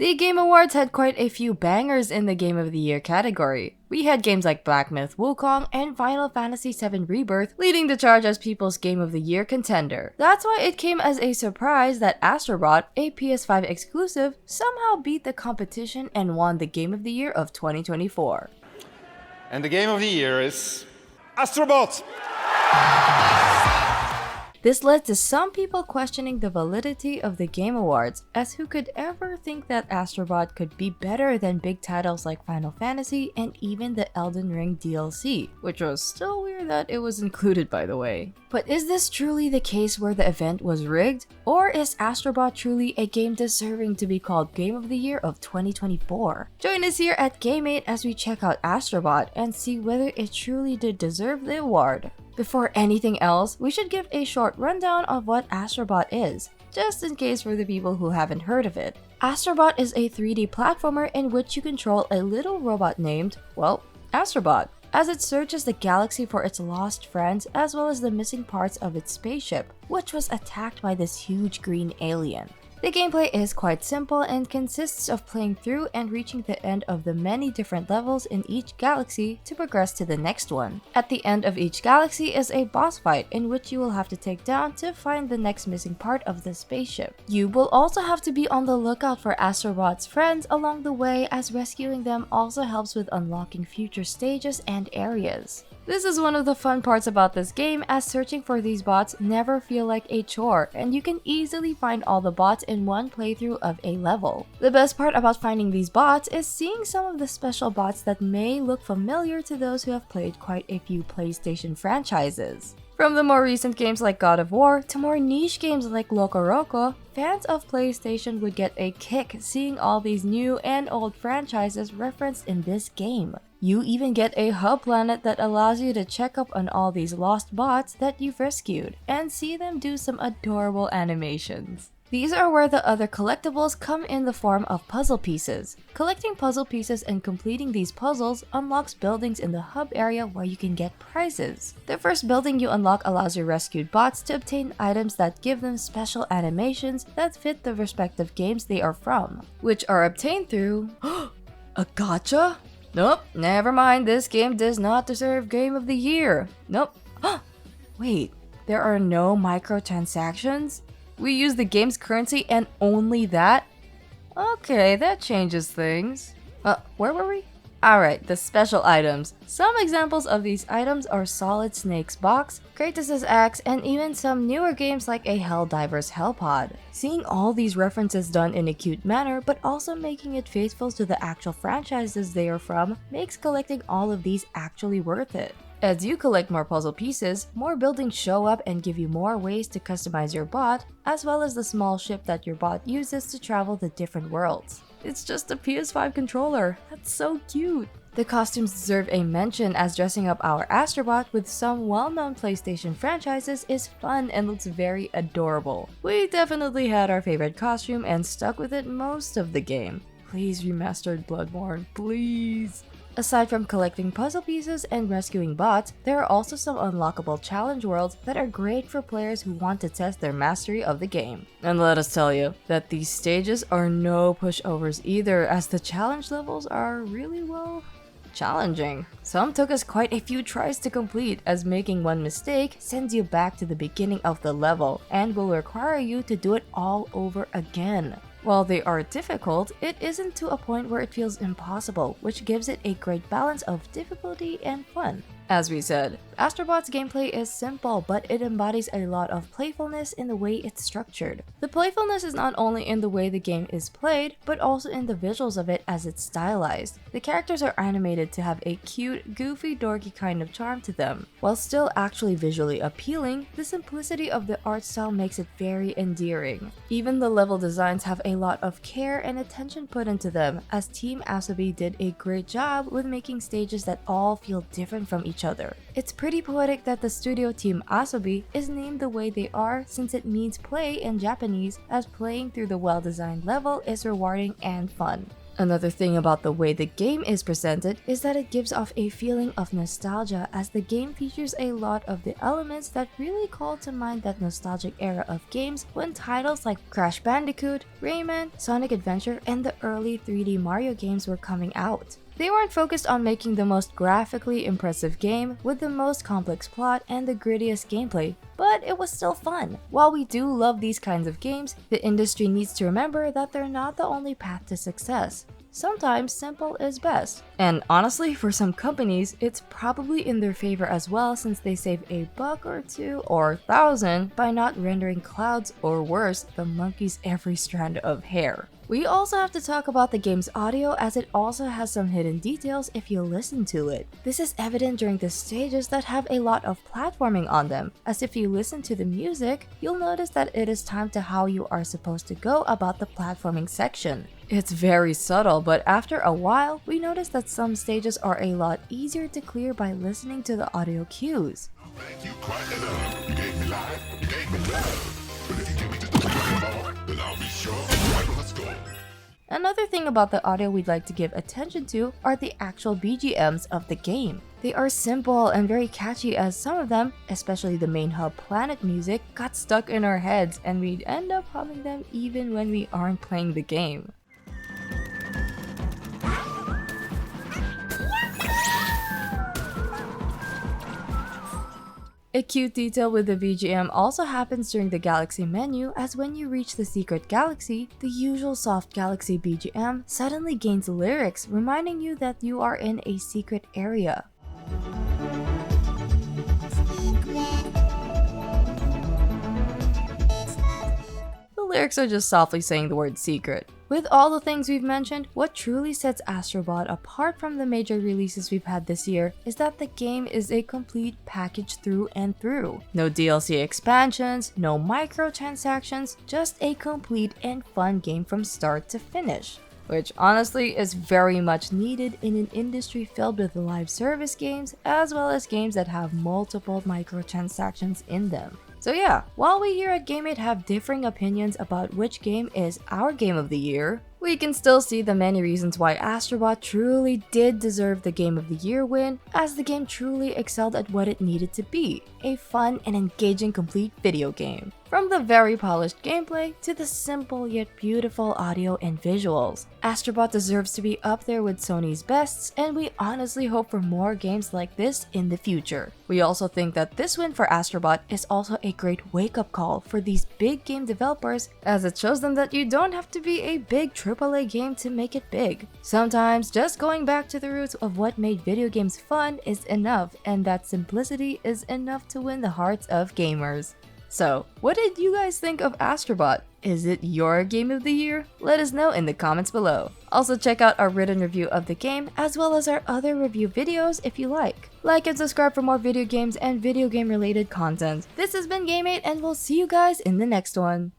The Game Awards had quite a few bangers in the Game of the Year category. We had games like Black Myth Wukong and Final Fantasy VII Rebirth leading the charge as people's Game of the Year contender. That's why it came as a surprise that Astro Bot, a PS5 exclusive, somehow beat the competition and won the Game of the Year of 2024. And the Game of the Year is Astro Bot! This led to some people questioning the validity of the Game Awards, as who could ever think that Astro Bot could be better than big titles like Final Fantasy and even the Elden Ring DLC, which was still weird that it was included, by the way. But is this truly the case where the event was rigged? Or is Astro Bot truly a game deserving to be called Game of the Year of 2024? Join us here at Game8 as we check out Astro Bot and see whether it truly did deserve the award. Before anything else, we should give a short rundown of what Astro Bot is, just in case for the people who haven't heard of it. Astro Bot is a 3D platformer in which you control a little robot named, well, Astro Bot, as it searches the galaxy for its lost friends as well as the missing parts of its spaceship, which was attacked by this huge green alien. The gameplay is quite simple and consists of playing through and reaching the end of the many different levels in each galaxy to progress to the next one. At the end of each galaxy is a boss fight in which you will have to take down to find the next missing part of the spaceship. You will also have to be on the lookout for Astro Bot's friends along the way, as rescuing them also helps with unlocking future stages and areas. This is one of the fun parts about this game, as searching for these bots never feel like a chore and you can easily find all the bots in one playthrough of a level. The best part about finding these bots is seeing some of the special bots that may look familiar to those who have played quite a few PlayStation franchises. From the more recent games like God of War to more niche games like Loco Roco, fans of PlayStation would get a kick seeing all these new and old franchises referenced in this game. You even get a hub planet that allows you to check up on all these lost bots that you've rescued and see them do some adorable animations. These are where the other collectibles come in the form of puzzle pieces. Collecting puzzle pieces and completing these puzzles unlocks buildings in the hub area where you can get prizes. The first building you unlock allows your rescued bots to obtain items that give them special animations that fit the respective games they are from, which are obtained through a gacha? Nope, never mind, this game does not deserve Game of the Year. Nope. Wait, there are no microtransactions? We use the game's currency and only that? Okay, that changes things. Where were we? Alright, the special items. Some examples of these items are Solid Snake's box, Kratos' axe, and even some newer games like a Helldiver's Hellpod. Seeing all these references done in a cute manner, but also making it faithful to the actual franchises they are from, makes collecting all of these actually worth it. As you collect more puzzle pieces, more buildings show up and give you more ways to customize your bot, as well as the small ship that your bot uses to travel to different worlds. It's just a PS5 controller. That's so cute. The costumes deserve a mention, as dressing up our Astro Bot with some well-known PlayStation franchises is fun and looks very adorable. We definitely had our favorite costume and stuck with it most of the game. Please remastered Bloodborne, please. Aside from collecting puzzle pieces and rescuing bots, there are also some unlockable challenge worlds that are great for players who want to test their mastery of the game. And let us tell you that these stages are no pushovers either, as the challenge levels are really, well, challenging. Some took us quite a few tries to complete, as making one mistake sends you back to the beginning of the level and will require you to do it all over again. While they are difficult, it isn't to a point where it feels impossible, which gives it a great balance of difficulty and fun. As we said, Astro Bot's gameplay is simple, but it embodies a lot of playfulness in the way it's structured. The playfulness is not only in the way the game is played, but also in the visuals of it as it's stylized. The characters are animated to have a cute, goofy, dorky kind of charm to them. While still actually visually appealing, the simplicity of the art style makes it very endearing. Even the level designs have a lot of care and attention put into them, as Team Asobi did a great job with making stages that all feel different from each other. It's pretty poetic that the studio Team Asobi is named the way they are, since it means play in Japanese, as playing through the well-designed level is rewarding and fun. Another thing about the way the game is presented is that it gives off a feeling of nostalgia, as the game features a lot of the elements that really call to mind that nostalgic era of games when titles like Crash Bandicoot, Rayman, Sonic Adventure, and the early 3D Mario games were coming out. They weren't focused on making the most graphically impressive game with the most complex plot and the grittiest gameplay, but it was still fun. While we do love these kinds of games, the industry needs to remember that they're not the only path to success. Sometimes simple is best. And honestly, for some companies, it's probably in their favor as well, since they save a buck or two or 1,000 by not rendering clouds, or worse, the monkey's every strand of hair. We also have to talk about the game's audio, as it also has some hidden details if you listen to it. This is evident during the stages that have a lot of platforming on them, as if you listen to the music, you'll notice that it is timed to how you are supposed to go about the platforming section. It's very subtle, but after a while, we notice that some stages are a lot easier to clear by listening to the audio cues. Thank you quite enough. You gave me life, you gave me love. But if you give me just a little more, then I'll be sure right on the score. Another thing about the audio we'd like to give attention to are the actual BGMs of the game. They are simple and very catchy, as some of them, especially the main hub planet music, got stuck in our heads and we'd end up humming them even when we aren't playing the game. A cute detail with the BGM also happens during the galaxy menu, as when you reach the secret galaxy, the usual soft galaxy BGM suddenly gains lyrics reminding you that you are in a secret area. The lyrics are just softly saying the word secret. With all the things we've mentioned, what truly sets Astro Bot apart from the major releases we've had this year is that the game is a complete package through and through. No DLC expansions, no microtransactions, just a complete and fun game from start to finish. Which honestly is very much needed in an industry filled with live service games, as well as games that have multiple microtransactions in them. So yeah, while we here at GameMate have differing opinions about which game is our game of the year, we can still see the many reasons why Astro Bot truly did deserve the Game of the Year win, as the game truly excelled at what it needed to be, a fun and engaging complete video game. From the very polished gameplay to the simple yet beautiful audio and visuals, Astro Bot deserves to be up there with Sony's bests, and we honestly hope for more games like this in the future. We also think that this win for Astro Bot is also a great wake-up call for these big game developers, as it shows them that you don't have to be a big AAA game to make it big. Sometimes just going back to the roots of what made video games fun is enough, and that simplicity is enough to win the hearts of gamers. So, what did you guys think of Astro Bot? Is it your game of the year? Let us know in the comments below. Also check out our written review of the game, as well as our other review videos if you like. Like and subscribe for more video games and video game related content. This has been GameMate, and we'll see you guys in the next one.